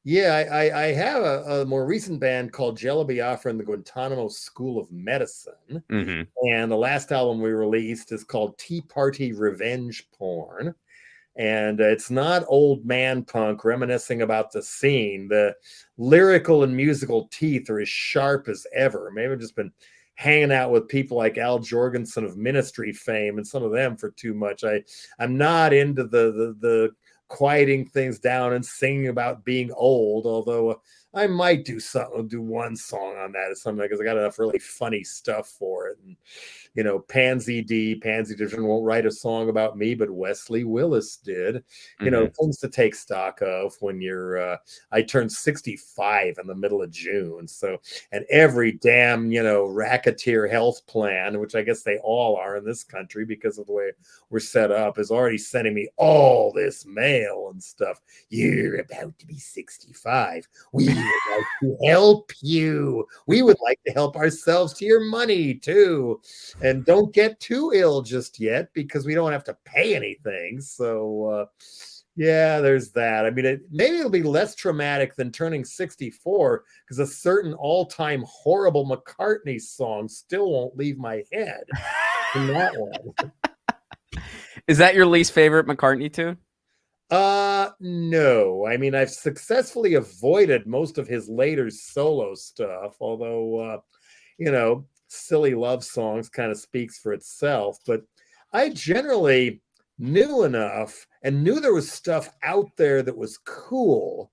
Yeah, I have a more recent band called Jello, Biafra and the Guantanamo School of Medicine. Hmm. And the last album we released is called Tea Party Revenge Porn. And it's not old man punk reminiscing about the scene. The lyrical and musical teeth are as sharp as ever. Maybe I've just been hanging out with people like Al Jorgensen of Ministry fame and some of them for too much. I'm not into the quieting things down and singing about being old, although I might do one song on that or something because I got enough really funny stuff for it. And Pansy Division won't write a song about me, but Wesley Willis did. Hmm. Things to take stock of when I turned 65 in the middle of June. So, and every damn, racketeer health plan, which I guess they all are in this country because of the way we're set up, is already sending me all this mail and stuff. You're about to be 65. We would like to help you. We would like to help ourselves to your money too. And don't get too ill just yet because we don't have to pay anything. So, yeah, there's that. I mean, maybe it'll be less traumatic than turning 64 because a certain all-time horrible McCartney song still won't leave my head. In that one. Is that your least favorite McCartney tune? No. I mean, I've successfully avoided most of his later solo stuff, although silly love songs kind of speaks for itself. But I generally knew enough and knew there was stuff out there that was cool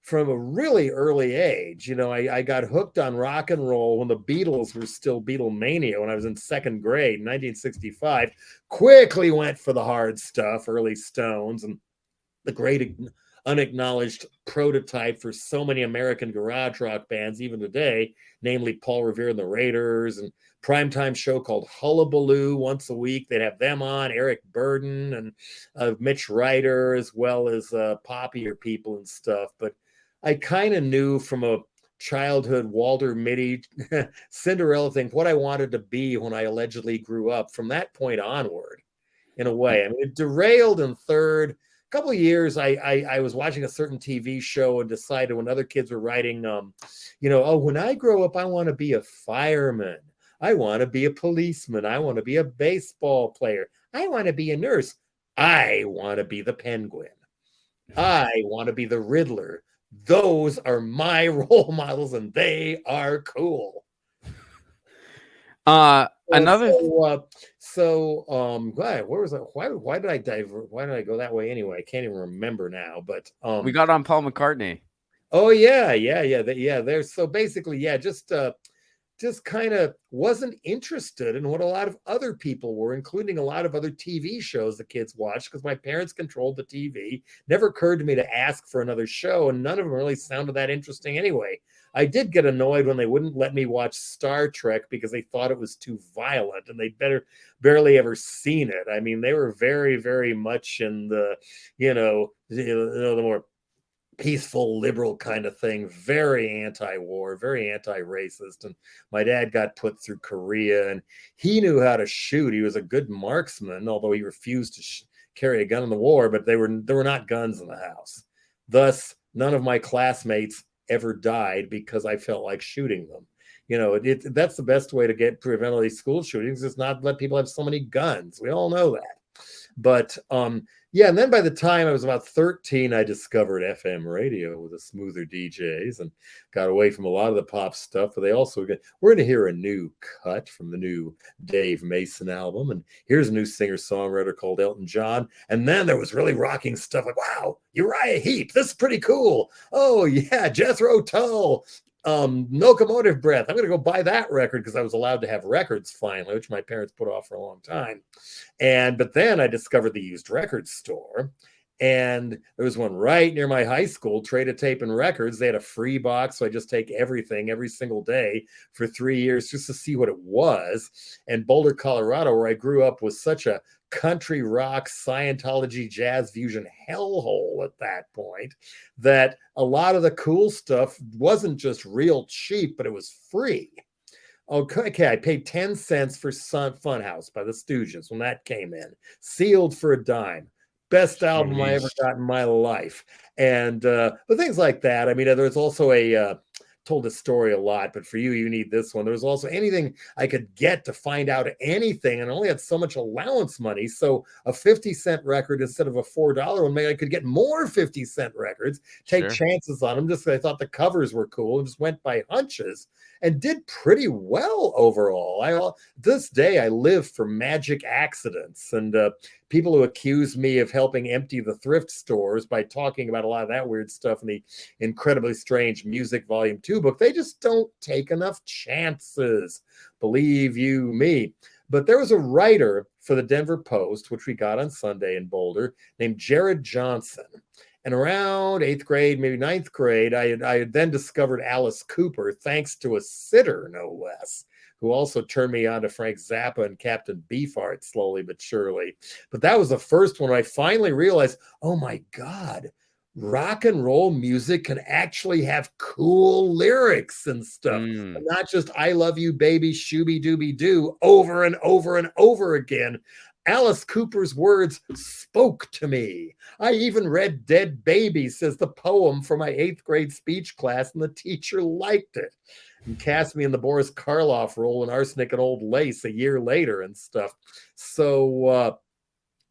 from a really early age. I got hooked on rock and roll when the Beatles were still Beatlemania when I was in second grade in 1965. Quickly went for the hard stuff, early Stones, and the great unacknowledged prototype for so many American garage rock bands even today, namely Paul Revere and the Raiders, and primetime show called Hullabaloo once a week. They'd have them on, Eric Burden and Mitch Ryder, as well as poppier people and stuff. But I kind of knew from a childhood Walter Mitty Cinderella thing what I wanted to be when I allegedly grew up from that point onward, in a way. I mean, it derailed in third. A couple of years, I was watching a certain TV show and decided when other kids were writing, oh, when I grow up, I want to be a fireman. I want to be a policeman. I want to be a baseball player. I want to be a nurse. I want to be the Penguin. I want to be the Riddler. Those are my role models, and they are cool. Another Where was that? Why did I divert? Why did I go that way anyway? I can't even remember now. But we got on Paul McCartney. oh yeah. There's so basically, yeah, just kind of wasn't interested in what a lot of other people were, including a lot of other TV shows the kids watched because my parents controlled the TV. Never occurred to me to ask for another show, and none of them really sounded that interesting anyway. I did get annoyed when they wouldn't let me watch Star Trek because they thought it was too violent and they'd barely ever seen it. I mean, they were very, very much in the more peaceful liberal kind of thing, very anti-war, very anti-racist. And my dad got put through Korea and he knew how to shoot. He was a good marksman, although he refused to carry a gun in the war, but there were not guns in the house. Thus, none of my classmates ever died because I felt like shooting them. That's the best way to prevent all these school shootings is not let people have so many guns. We all know that. But yeah, and then by the time I was about 13, I discovered FM radio with the smoother DJs and got away from a lot of the pop stuff. But we're going to hear a new cut from the new Dave Mason album. And here's a new singer-songwriter called Elton John. And then there was really rocking stuff like, wow, Uriah Heep, this is pretty cool. Oh, yeah, Jethro Tull. Locomotive Breath. I'm going to go buy that record because I was allowed to have records finally, which my parents put off for a long time. But then I discovered the used record store, and there was one right near my high school, Trade a Tape and Records. They had a free box, so I just take everything every single day for 3 years just to see what it was. And Boulder, Colorado, where I grew up, was such a country rock, Scientology, jazz fusion hellhole at that point that a lot of the cool stuff wasn't just real cheap, but it was free. Okay, I paid 10 cents for Funhouse by the Stooges when that came in, sealed for a dime. best album I ever Sheesh. got in my life. And but things like that. I mean, there's also a told this story a lot, but for you, you need this one. There was also anything I could get to find out anything, and I only had so much allowance money. So a 50-cent record instead of a $4 one, maybe I could get more 50-cent records, take Sure. chances on them. Just I thought the covers were cool and just went by hunches and did pretty well overall. This day I live for magic accidents and people who accuse me of helping empty the thrift stores by talking about a lot of that weird stuff in the Incredibly Strange Music Volume 2 book. They just don't take enough chances, believe you me. But there was a writer for the Denver Post, which we got on Sunday in Boulder, named Jared Johnson. And around 8th grade, maybe 9th grade, I had then discovered Alice Cooper, thanks to a sitter, no less, who also turned me on to Frank Zappa and Captain Beefheart slowly but surely. But that was the first one I finally realized, oh my God, rock and roll music can actually have cool lyrics and stuff. Mm. Not just I love you, baby, shooby dooby doo over and over and over again. Alice Cooper's words spoke to me. I even read Dead Babies as the poem for my 8th grade speech class, and the teacher liked it and cast me in the Boris Karloff role in Arsenic and Old Lace a year later and stuff. So,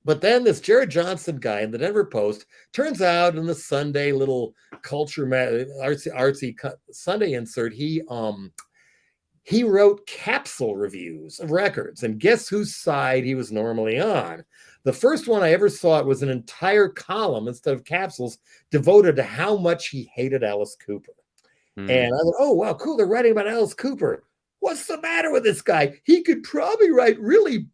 but then this Jared Johnson guy in the Denver Post turns out in the Sunday little culture artsy Sunday insert, he wrote capsule reviews of records, and guess whose side he was normally on? The first one I ever saw it was an entire column instead of capsules devoted to how much he hated Alice Cooper. And I thought, oh, wow, cool. They're writing about Alice Cooper. What's the matter with this guy? He could probably write really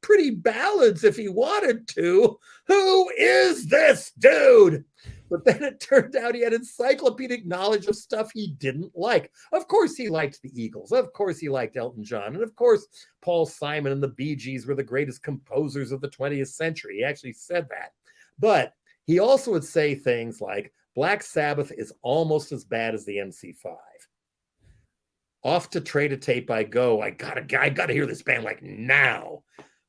pretty ballads if he wanted to. Who is this dude? But then it turned out he had encyclopedic knowledge of stuff he didn't like. Of course, he liked the Eagles. Of course, he liked Elton John. And of course, Paul Simon and the Bee Gees were the greatest composers of the 20th century. He actually said that. But he also would say things like, Black Sabbath is almost as bad as the MC5. Off to trade a tape I go. I gotta hear this band like now.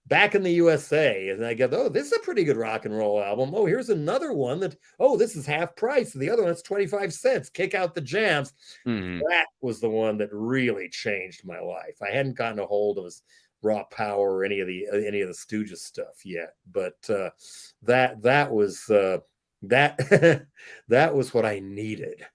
Back in the USA, and I go, oh, this is a pretty good rock and roll album. Oh, here's another one that, oh, this is half price. The other one's 25 cents. Kick out the jams. That was the one that really changed my life. I hadn't gotten a hold of his Raw Power or any of the Stooges stuff yet, but that was that that was what I needed.